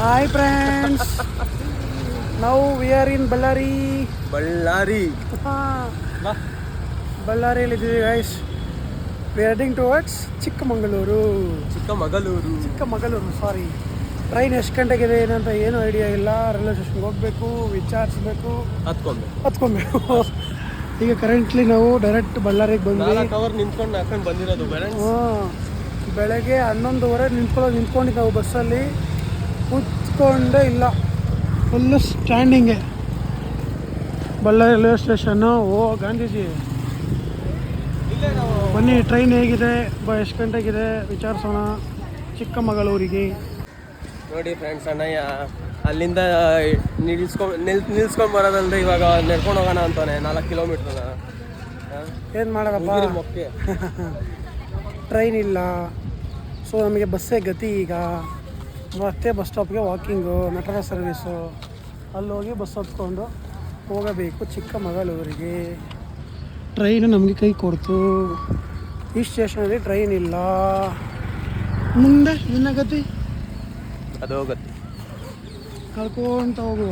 Hi friends. Now we are in Ballari. Ballari ಬಳ್ಳಾರಿಯಲ್ಲಿದ್ದೀವಿ guys. We are heading towards Chikkamagaluru. Chikkamagaluru sorry. Train ಎಷ್ಟು ಗಂಟೆಗಿದೆ ಏನಂತ ಏನೂ ಐಡಿಯಾ ಇಲ್ಲ. ರೈಲ್ವೆ ಸ್ಟೇಷನ್ಗೆ ಹೋಗಬೇಕು, ವಿಚಾರಿಸ್ಬೇಕು, ಹತ್ಕೊಬೇಕು. ಈಗ ಕರೆಂಟ್ಲಿ ನಾವು ಡೈರೆಕ್ಟ್ ಬಳ್ಳಾರಿಗೆ ಬಂದ್ವಿ. 4 ಅವರ್ ನಿಂತ್ಕೊಂಡು ಹಾಕೊಂಡು ಬಂದಿರೋದು. ಬೆಳಗ್ಗೆ 11:30 ನಿಂತ್ಕೊಂಡಿದ್ದು ನಾವು ಬಸ್ಸಲ್ಲಿ. ಕೂತ್ಕೊಂಡೇ ಇಲ್ಲ, ಫುಲ್ಲು ಸ್ಟ್ಯಾಂಡಿಂಗೆ. Ballari railway station. ಗಾಂಧೀಜಿ ಬನ್ನಿ, ಟ್ರೈನ್ ಹೇಗಿದೆ, ಎಷ್ಟು ಗಂಟೆಗಿದೆ ವಿಚಾರಿಸೋಣ. ಚಿಕ್ಕಮಗಳೂರಿಗೆ ನೋಡಿ ಫ್ರೆಂಡ್ಸ್, ಅಣ್ಣಯ್ಯ ಅಲ್ಲಿಂದ ನಿಲ್ಸ್ಕೊಂಡು ಬರೋದಲ್ರಿ, ಇವಾಗ ನಡ್ಕೊಂಡು ಹೋಗೋಣ ಅಂತಾನೆ 4 ಕಿಲೋಮೀಟ್ರ್. ಏನು ಮಾಡೋದಪ್ಪ, ಮೊಕ್ಕೆ ಟ್ರೈನ್ ಇಲ್ಲ. ಸೊ ನಮಗೆ ಬಸ್ಸೇ ಗತಿ. ಈಗ ಮತ್ತೆ ಬಸ್ ಸ್ಟಾಪ್ಗೆ ವಾಕಿಂಗು, ನಟರಾಜ್ ಸರ್ವೀಸು, ಅಲ್ಲೋಗಿ ಬಸ್ ಹತ್ಕೊಂಡು ಹೋಗಬೇಕು ಚಿಕ್ಕಮಗಳೂರಿಗೆ. ಟ್ರೈನು ನಮಗೆ ಕೈ ಕೊಡ್ತು. ಈ ಸ್ಟೇಷನಲ್ಲಿ ಟ್ರೈನ್ ಇಲ್ಲ. ಮುಂದೆ ನಿನ್ನ ಗತಿ ಅದು ಗತಿ ಕಳ್ಕೊಂತ ಹೋಗುವ.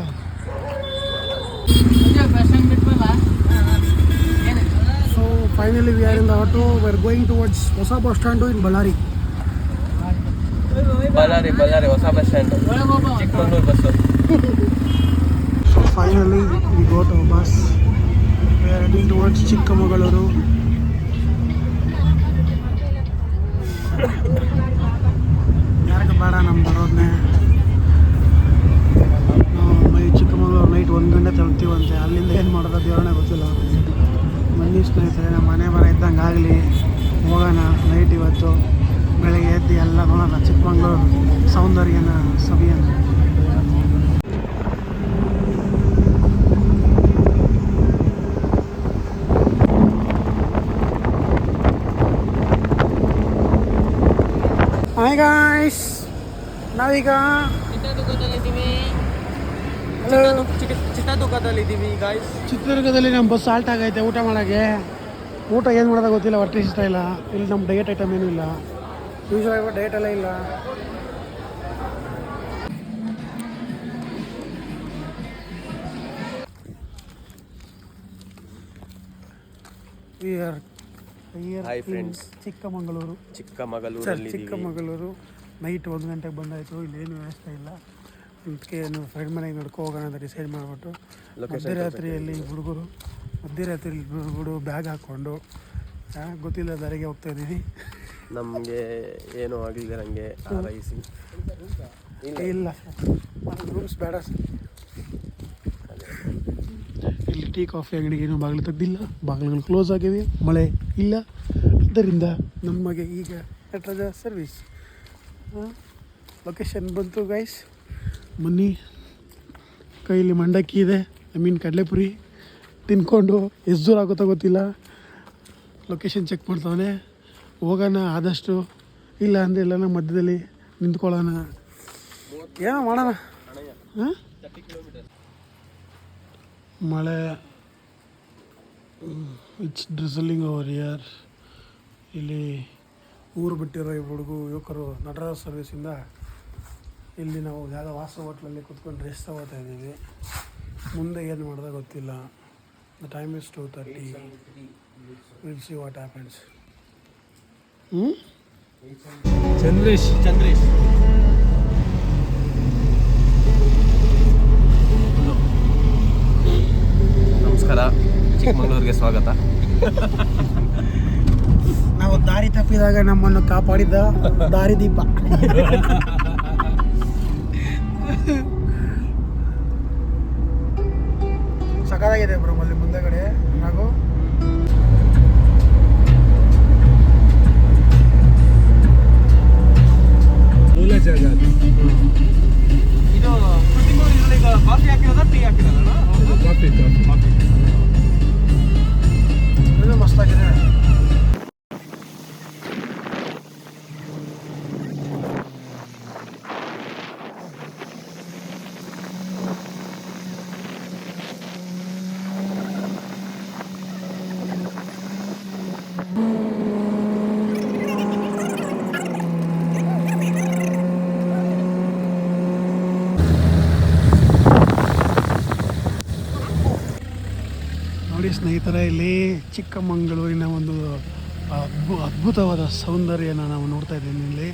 So finally we are in the auto. We are going towards ಹೊಸ bus stand in Ballari. Ballari ಹೊಸ bus stand, Chikkamagaluru bus. So finally we go to bus. We are heading towards Chikkamagaluru. ಯಾರಿಗೆ ಬೇಡ ನಮ್ಮ ಬರೋದನ್ನೇ. ನಾವು ಚಿಕ್ಕಮಗಳೂರು ನೈಟ್ 1 ಗಂಟೆ ತಲುಪ್ತೀವಂತೆ. ಅಲ್ಲಿಂದ ಏನು ಮಾಡೋದು ದೇವರೇ ಗೊತ್ತಿಲ್ಲ. ಬನ್ನಿ ಸ್ನೇಹಿತರೆ, ನಮ್ಮ ಮನೆ ಬರ ಇದ್ದಂಗೆ ಆಗಲಿ, ಹೋಗೋಣ ನೈಟ್. ಇವತ್ತು ಬೆಳಗ್ಗೆ ಎದ್ದು ಎಲ್ಲ ನೋಡೋಣ ಚಿಕ್ಕಮಗಳೂರು ಸೌಂದರ್ಯನ, ಸವಿಯನ. ಹಾಯ್ ಗಾಯ್ಸ್, ನಾವೀಗ ಚಿತ್ರದುರ್ಗದಲ್ಲಿದ್ದೀವಿ ಗಾಯ್ಸ್. ಚಿತ್ರದುರ್ಗದಲ್ಲಿ ನಮ್ಮ ಬಸ್ ಸಾಲ್ಟ್ ಆಗೈತೆ ಊಟ ಮಾಡೋಕ್ಕೆ. ಊಟ ಏನು ಮಾಡೋದ ಗೊತ್ತಿಲ್ಲ, ಹೊಟ್ಟೆ ಇಷ್ಟ ಇಲ್ಲ. ಇಲ್ಲಿ ನಮ್ಮ ಡಯಟ್ ಐಟಮ್ ಏನೂ ಇಲ್ಲ. ಯೂಶ್ವಲಾಗಿ ಡಯಟ್ ಎಲ್ಲ ಇಲ್ಲ. ಹಾಯ್ ಫ್ರೆಂಡ್ಸ್, ಚಿಕ್ಕಮಗಳೂರು ನೈಟ್ 1 ಗಂಟೆಗೆ ಬಂದಾಯಿತು. ಇಲ್ಲೇನು ವ್ಯವಸ್ಥೆ ಇಲ್ಲ. ಅದಕ್ಕೆ ಫ್ರೆಂಡ್ ಮನೆಗೆ ನಡ್ಕೊ ಹೋಗೋಣ ಅಂತ ಡಿಸೈಡ್ ಮಾಡಿಬಿಟ್ಟು ಮಧ್ಯರಾತ್ರಿಯಲ್ಲಿ ಹುಡುಗರು ಬ್ಯಾಗ್ ಹಾಕ್ಕೊಂಡು ಗೊತ್ತಿಲ್ಲ ದಾರಿಗೆ ಹೋಗ್ತಾ ಇದ್ದೀವಿ. ನಮಗೆ ಏನೂ ಆಗಲಿಲ್ಲ. ನನಗೆ ಆರೈಸಿ ಇಲ್ಲ ರೂಮ್ಸ್ ಬೇಡ ಸರ್. ಇಲ್ಲಿ ಟೀ ಕಾಫಿ ಅಂಗಡಿಗೆ ಏನೂ ಬಾಗಿಲು ತೆಗ್ದಿಲ್ಲ, ಬಾಗಿಲುಗಳು ಕ್ಲೋಸ್ ಆಗಿವೆ, ಮಳೆ ಇಲ್ಲ. ಆದ್ದರಿಂದ ನಮಗೆ ಈಗ ನಟರಾಜ ಸರ್ವೀಸ್ ಲೊಕೇಶನ್ ಬಂತು ಗೈಸ್. ಬನ್ನಿ, ಕೈಯಲ್ಲಿ ಮಂಡಕ್ಕಿ ಇದೆ, ಕಡಲೆಪುರಿ ತಿನ್ಕೊಂಡು ಎಷ್ಟು ದೂರ ಆಗುತ್ತೋ ಗೊತ್ತಿಲ್ಲ. ಲೊಕೇಶನ್ ಚೆಕ್ ಮಾಡ್ತಾವನೆ. ಹೋಗೋಣ ಆದಷ್ಟು, ಇಲ್ಲ ಅಂದರೆ ಇಲ್ಲ ನಮ್ಮ ಮಧ್ಯದಲ್ಲಿ ನಿಂತ್ಕೊಳ್ಳೋಣ, ಏನೋ ಮಾಡೋಣ. ಹಾಂ, ಮಳೆ ಇಟ್ಸ್ ಡ್ರಿಸಲಿಂಗ್ ಓವರ್ ಹಿಯರ್. ಇಲ್ಲಿ ಊರು ಬಿಟ್ಟಿರೋ ಯುವಕರು ನಟರಾಜ್ ಸರ್ವೀಸಿಂದ ಇಲ್ಲಿ ನಾವು ಯಾವುದೋ ವಾಸ ಹೋಟ್ಲಲ್ಲಿ ಕೂತ್ಕೊಂಡು ರೆಸ್ಟ್ ತಗೋತಾ ಇದ್ದೀವಿ. ಮುಂದೆ ಏನು ಮಾಡೋದೋ ಗೊತ್ತಿಲ್ಲ. The time is 2:30. Will see what happens. Chandresh ನಮಸ್ಕಾರ, ಚಿಕ್ಕಮಗಳೂರಿಗೆ ಸ್ವಾಗತ. ನಾವು ದಾರಿ ತಪ್ಪಿದಾಗ ನಮ್ಮನ್ನು ಕಾಪಾಡಿದ ದಾರಿದೀಪ. ಸಕಾಲಾಗಿದೆ ಬ್ರೋ ಅಲ್ಲಿ ಮುಂದೆಗಡೆ. ಹಾಗೂ ಮೂಲ ಜಾಗ ಇದು ಕಾಫಿ ಹಾಕಿರೋದ ಟೀ ಹಾಕಿರೋದ? ಕಾಫಿ ಇದು ಮಸ್ತಾಗಿದೆ. ಸ್ನೇಹಿತರೆ, ಇಲ್ಲಿ ಚಿಕ್ಕಮಗಳೂರಿನ ಒಂದು ಅದ್ಭುತವಾದ ಸೌಂದರ್ಯನ ನಾವು ನೋಡ್ತಾ ಇದ್ದೀವಿ. ಇಲ್ಲಿ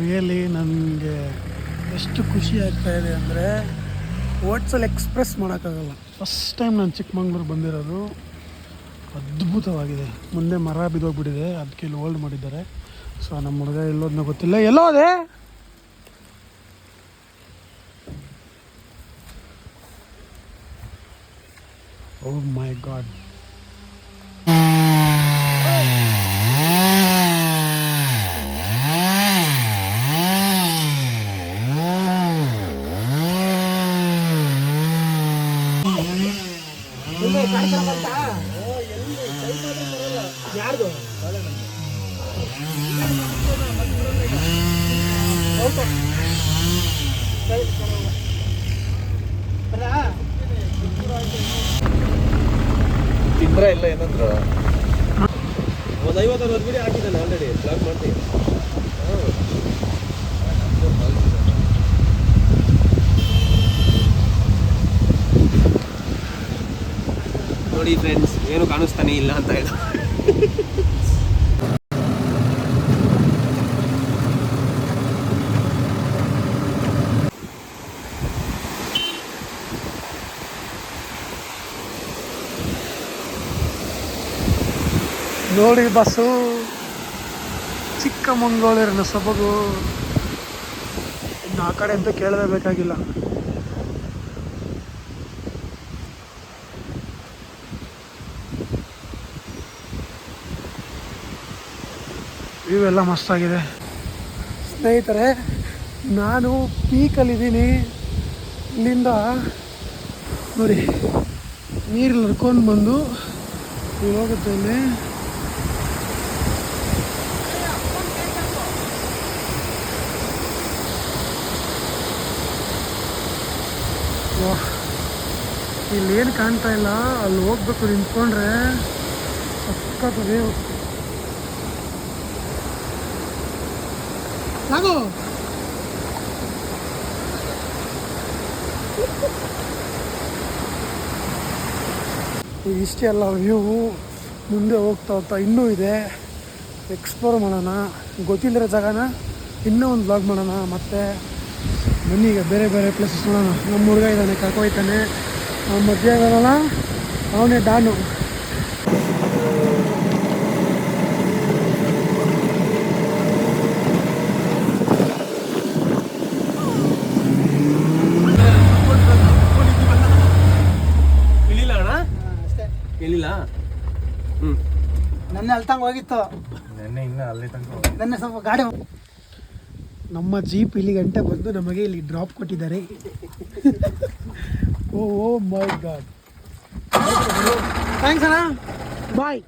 ರಿಯಲಿ ನನಗೆ ಎಷ್ಟು ಖುಷಿ ಆಗ್ತಾ ಇದೆ ಅಂದರೆ ವರ್ಡ್ಸಲ್ಲಿ ಎಕ್ಸ್ಪ್ರೆಸ್ ಮಾಡೋಕ್ಕಾಗಲ್ಲ. ಫಸ್ಟ್ ಟೈಮ್ ನಾನು ಚಿಕ್ಕಮಂಗ್ಳೂರು ಬಂದಿರೋದು. ಅದ್ಭುತವಾಗಿದೆ. ಮುಂದೆ ಮರ ಬಿದ್ದೋಗ್ಬಿಟ್ಟಿದೆ, ಅದಕ್ಕೆ ಇಲ್ಲಿ ಹೋಲ್ಡ್ ಮಾಡಿದ್ದಾರೆ. ಸೊ ನಮ್ಮ ಹುಡುಗ ಎಲ್ಲೋದನ್ನ ಗೊತ್ತಿಲ್ಲ. ಎಲ್ಲೋ ಅದೇ ಓ ಮೈ ಗಾಡ್. ಯಾರ್ದು ತಿಂದ್ರ ಇಲ್ಲ ಏನಂದ್ರು ಒಂದು 50 ವಿಡಿಯೋ ಹಾಕಿದ್ದಾನೆ ಆಲ್ರೆಡಿ. ಬ್ಲಾಕ್ ಮಾಡ್ತೀನಿ. ನೋಡಿ ಫ್ರೆಂಡ್ಸ್, ಏನು ಕಾಣಿಸ್ತಾನೆ ಇಲ್ಲ ಅಂತ ಹೇಳಿ ನೋಡಿ ಬಸ್ಸು, ಚಿಕ್ಕಮಗಳೂರಿನ ಸೊಬಗು. ಇನ್ನು ಆ ಕಡೆ ಅಂತೂ ಕೇಳಲೇಬೇಕಾಗಿಲ್ಲ. ವ್ಯೂ ಎಲ್ಲ ಮಸ್ತಾಗಿದೆ ಸ್ನೇಹಿತರೆ. ನಾನು ಪೀಕಲ್ಲಿದ್ದೀನಿ. ಇಲ್ಲಿಂದ ನೋಡಿ ನೀರಲ್ಲಿ ಹರ್ಕೊಂಡು ಬಂದು ಹೋಗುತ್ತೆ. ಇಲ್ಲಿ ಇಲ್ಲೇನು ಕಾಣ್ತಾ ಇಲ್ಲ, ಅಲ್ಲಿ ಹೋಗ್ಬೇಕು. ನಿಂತ್ಕೊಂಡ್ರೆ ಸಕ್ಕತ್ತದೆ. ಸಾಗು ಇಷ್ಟೇ ಅಲ್ಲ ವ್ಯೂ. ಮುಂದೆ ಹೋಗ್ತಾ ಇನ್ನೂ ಇದೆ. ಎಕ್ಸ್ಪ್ಲೋರ್ ಮಾಡೋಣ. ಗೊತ್ತಿಲ್ಲದಿರೋ ಜಾಗನ ಇನ್ನೂ ಒಂದು ಬ್ಲಾಗ್ ಮಾಡೋಣ. ಮತ್ತು ಬನ್ನಿ, ಈಗ ಬೇರೆ ಬೇರೆ ಪ್ಲೇಸಸ್ ನೋಡೋಣ. ನಮ್ಮ ಹುಡುಗ ಇದ್ದಾನೆ, ಕರ್ಕೊಯ್ತಾನೆ. ಮಧ್ಯೆ ಇದ್ದಾನಲ್ಲ, ಅವನೇ ಡಾನು. ಇಳಿಲ್ಲ ಅಣ್ಣ, ಇಳಿಲ್ಲ. ನೆನ್ನೆ ಅಲ್ಲಿ ತನಕ ಹೋಗಿತ್ತು. ನೆನ್ನೆ ಸ್ವಲ್ಪ ಗಾಡಿ ನಮ್ಮ ಜೀಪ್ ಇಲ್ಲಿ ಗಂಟೆ ಬಂದು ನಮಗೆ ಇಲ್ಲಿ ಡ್ರಾಪ್ ಕೊಟ್ಟಿದ್ದಾರೆ. ಓ ಮೈ ಗಾಡ್, ಥ್ಯಾಂಕ್ಸ್ ಅಣ್ಣ, ಬಾಯ್.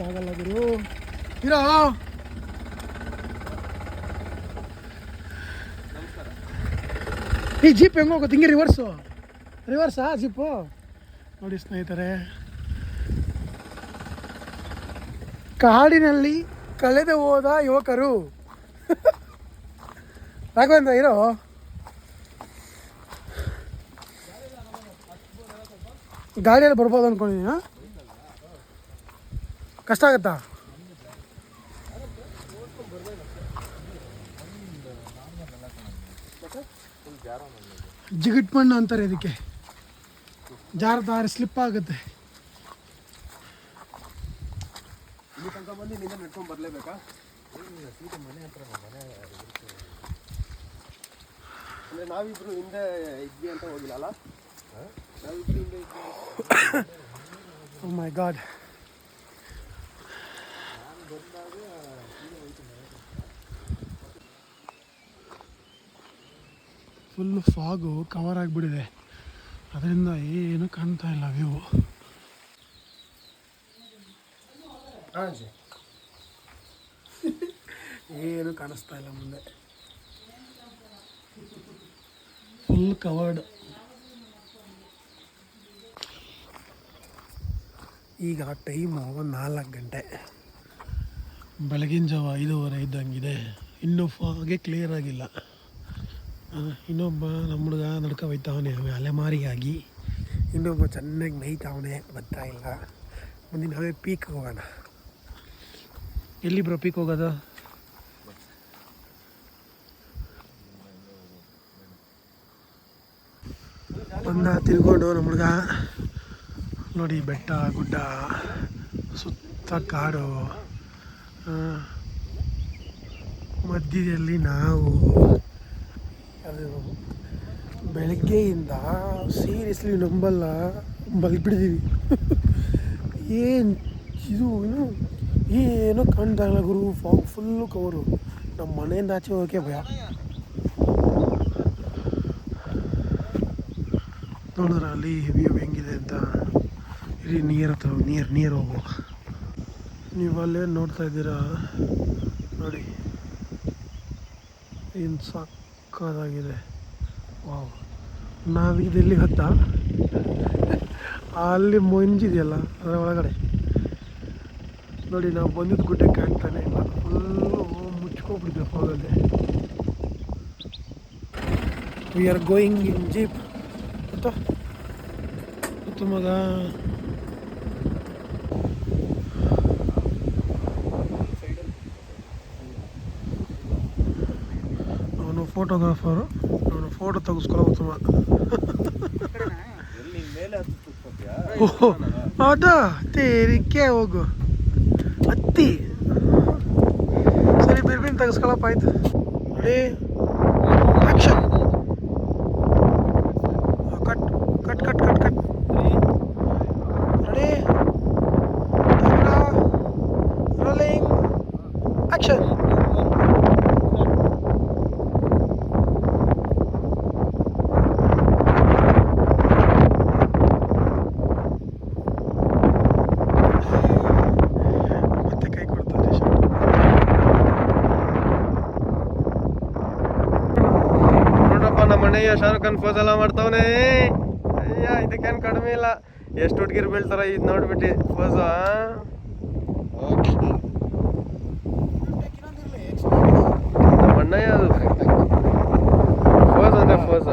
ಆಗಲ್ಲ ಗುರು ಇರೋ. ಈ ಜೀಪ್ ಹೆಂಗೆ ಹೋಗುತ್ತೆ? ಹಿಂಗೆ ರಿವರ್ಸಾ ಜೀಪು? ನೋಡಿ ಸ್ನೇಹಿತರೆ, ಕಾಡಿನಲ್ಲಿ ಕಳೆದು ಹೋದ ಯುವಕರು. ರಾಘವೇಂದ್ರ ಇರೋ. ಗಾಡಿಯಲ್ಲಿ ಬರ್ಬೋದು ಅಂದ್ಕೊಂಡಿದ್ದೀನಿ. ಕಷ್ಟ ಆಗುತ್ತಾ? ಜಿಗಿಟ್ ಮಣ್ಣು ಅಂತಾರೆ ಇದಕ್ಕೆ. ಜಾರದಾರಿ ಸ್ಲಿಪ್ ಆಗುತ್ತೆ. ಇಲ್ಲಿ ತನಕ ಬಂದು ಇಲ್ಲಿಂದ ನಡ್ಕೊಂಡು ಬರಲೇಬೇಕಾ? ಅಂದರೆ ನಾವಿಬ್ರು ಹಿಂದೆ ಇದ್ವಿ ಅಂತ ಹೋಗಿಲ್ಲ ಅಲ್ಲ? ನಾವಿಬ್ರು ಹಿಂದೆ ಇದ್ವಿ. ಓ ಮೈ ಗಾಡ್. ಫುಲ್ಲು ಫಾಗು ಕವರ್ ಆಗಿಬಿಟ್ಟಿದೆ. ಅದರಿಂದ ಏನು ಕಾಣ್ತಾ ಇಲ್ಲ ವ್ಯೂ. ಏನು ಕಾಣಿಸ್ತಾ ಇಲ್ಲ ಮುಂದೆ. Full covered. ಈಗ ಟೈಮು 4 ಗಂಟೆ. ಬೆಳಗಿನ ಜಾವ 5:30 ಇದ್ದಂಗಿದೆ. ಇನ್ನೂ ಫಾಗೆ ಕ್ಲಿಯರ್ ಆಗಿಲ್ಲ. ಇನ್ನೊಬ್ಬ ನಮ್ಮ ಹುಡುಗ ನಡ್ಕೊ ಹೋಯ್ತಾವನೆ ಅಲೆಮಾರಿಗಾಗಿ. ಇನ್ನೊಬ್ಬ ಚೆನ್ನಾಗಿ ಮೇಯ್ತಾವನೆ, ಬರ್ತಾ ಇಲ್ಲ. ಮುಂದೆ ನಾವೇ ಪೀಕ್ ಹೋಗೋಣ. ಎಲ್ಲಿ ಬ್ರೋ ಪೀಕ್ ಹೋಗೋದು? ಬಂದ ತಿರ್ಕೊಂಡು ನಮ್ಮ ಹುಡುಗ ನೋಡಿ, ಬೆಟ್ಟ ಗುಡ್ಡ, ಸುತ್ತ ಕಾಡು, ಮಧ್ಯದಲ್ಲಿ ನಾವು. ಅದು ಬೆಳಗ್ಗೆಯಿಂದ ಸೀರಿಯಸ್ಲಿ ನಂಬಲ್ಲ, ಮಲ್ಬಿಟ್ಟಿದ್ದೀವಿ. ಏನು ಇದು ಏನೋ ಕಾಣ್ತಾ ಇಲ್ಲ ಗುರು, ಫಾಗ್ ಫುಲ್ಲು ಕವರು. ನಮ್ಮ ಮನೆಯಿಂದ ಆಚೆ ಹೋಗೋಕ್ಕೆ ಭಯ. ನೋಡಿದ್ರ ಅಲ್ಲಿ ವ್ಯೂ ಹೆಂಗಿದೆ ಅಂತ. ಇಲ್ಲಿ ನೀರು ಹತ್ರ ನೀರು ಹೋಗುವ. ನೀವು ಅಲ್ಲೇ ನೋಡ್ತಾ ಇದ್ದೀರಾ ನೋಡಿ, ಏನು ಸಕ್ಕದಾಗಿದೆ. ವಾವ್, ನಾವಿದೆಲ್ಲಿ ಗೊತ್ತಾ, ಅಲ್ಲಿ ಮಂಜಿದೆಯಲ್ಲ ಅದರ ಒಳಗಡೆ ನೋಡಿ. ನಾವು ಬಂದಿದ್ದು ಗುಡ್ಡೆ ಕಾಣ್ತಾನೆ ಇಲ್ಲ, ಫುಲ್ಲು ಮುಚ್ಕೊಬಿಟ್ಟಿದೆ ಫಾಗಲ್ಲಿ. We are going in jeep ಗೊತ್ತಾ ಮಗ. ಅವನು ಫೋಟೋಗ್ರಾಫರು, ಅವನು ಫೋಟೋ ತೆಗೆಸ್ಕೊಳ್ಳೋ ಉತ್ತಮ. ಅದಾ ತೇರಿಕೆ ಹೋಗು ಹತ್ತಿ. ಸರಿ ಬಿರ್ಬಿನ್ ತೆಗೆಸ್ಕೊಳಪ್ಪ, ಆಯ್ತು. ನೋಡಿ action. Cut cut cut cut cut. Ready, rolling, action. Shahrukh Khan pose ಎಲ್ಲ ಮಾಡ್ತಾವನೆ. ಅಯ್ಯ, ಇದಕ್ಕೇನು ಕಡಿಮೆ ಇಲ್ಲ. ಎಷ್ಟು ಹುಡುಗಿರು ಬೀಳ್ತಾರ ಇದು ನೋಡ್ಬಿಟ್ಟು ಫೋಸ. ನಮ್ಮ ಅಣ್ಣಯ್ಯ ಅದು ಫೋಸ್ ಅಂದ್ರೆ ಫೋಸ.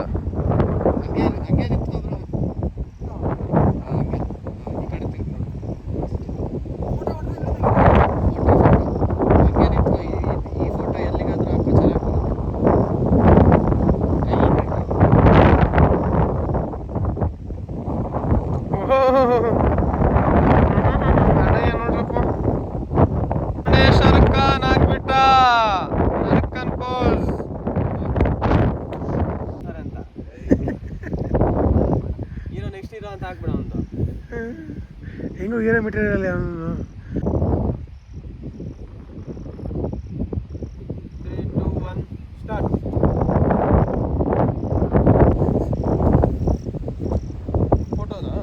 ಶಾರುಖ್ ಖಾನ್ ಆಗ್ಬಿಟ್ಟ, ಶಾರುಖ್ ಖಾನ್ ಪೋಸ್ ಅಂತ. ಹೀರೋ ನೆಕ್ಸ್ಟ್ ಹೀರೋ ಅಂತ ಹಾಕ್ಬಿಡ ಒಂದು. ಹೆಂಗೂ ಏನೋ ಮೆಟೀರಿಯಲ್ ಅವನು. 3, 2, 1 ಸ್ಟಾರ್ಟ್. ಫೋಟೋನಾ?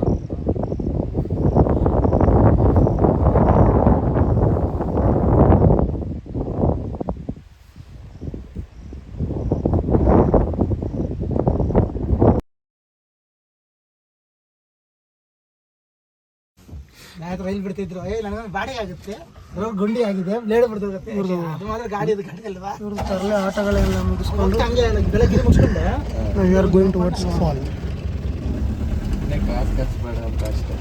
ರೈಲ್ ಬಿಡ್ತಿದ್ರು, ನನಗೆ ಬಾಡಿ ಆಗುತ್ತೆ, ಗುಂಡಿ ಆಗಿದೆ, ಬ್ಲೇಡ್ ಬಿಡ್ತೋಗುತ್ತೆ. ಅದು ಮಾತ್ರ ಗಾಡಿ ಅಲ್ವಾ. ಇವ್ರ ತರಲೆ ಆಟಗಳೆಲ್ಲ ಮುಗಿಸ್ಕೊಂಡು ಹಂಗೆ ಬೆಳಗ್ಗೆ ಮುಗಿಸ್ಕೊಂಡೆ ನಾವು V are going towards fall. ಕಾಸು ಖರ್ಚು ಬೇಡ ಅಂತ ಅಷ್ಟೇ.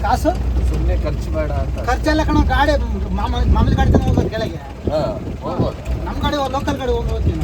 ಕಾಸು ಸುಮ್ಮನೆ ಖರ್ಚು ಬೇಡ ಅಂತ. ಖರ್ಚೆಲ್ಲ ಕಣ, ಗಾಡಿ ಮಾಮೂಲಿ ಗಾಡಿ ತಗೊಂಡು ಹೋಗೋದು ಕೆಳಗೆ. ಹೋಗ್ಬೋದು. ನಮ್ಮ ಗಾಡಿ ಲೋಕಲ್ ಗಾಡಿ ಹೋಗೋದು.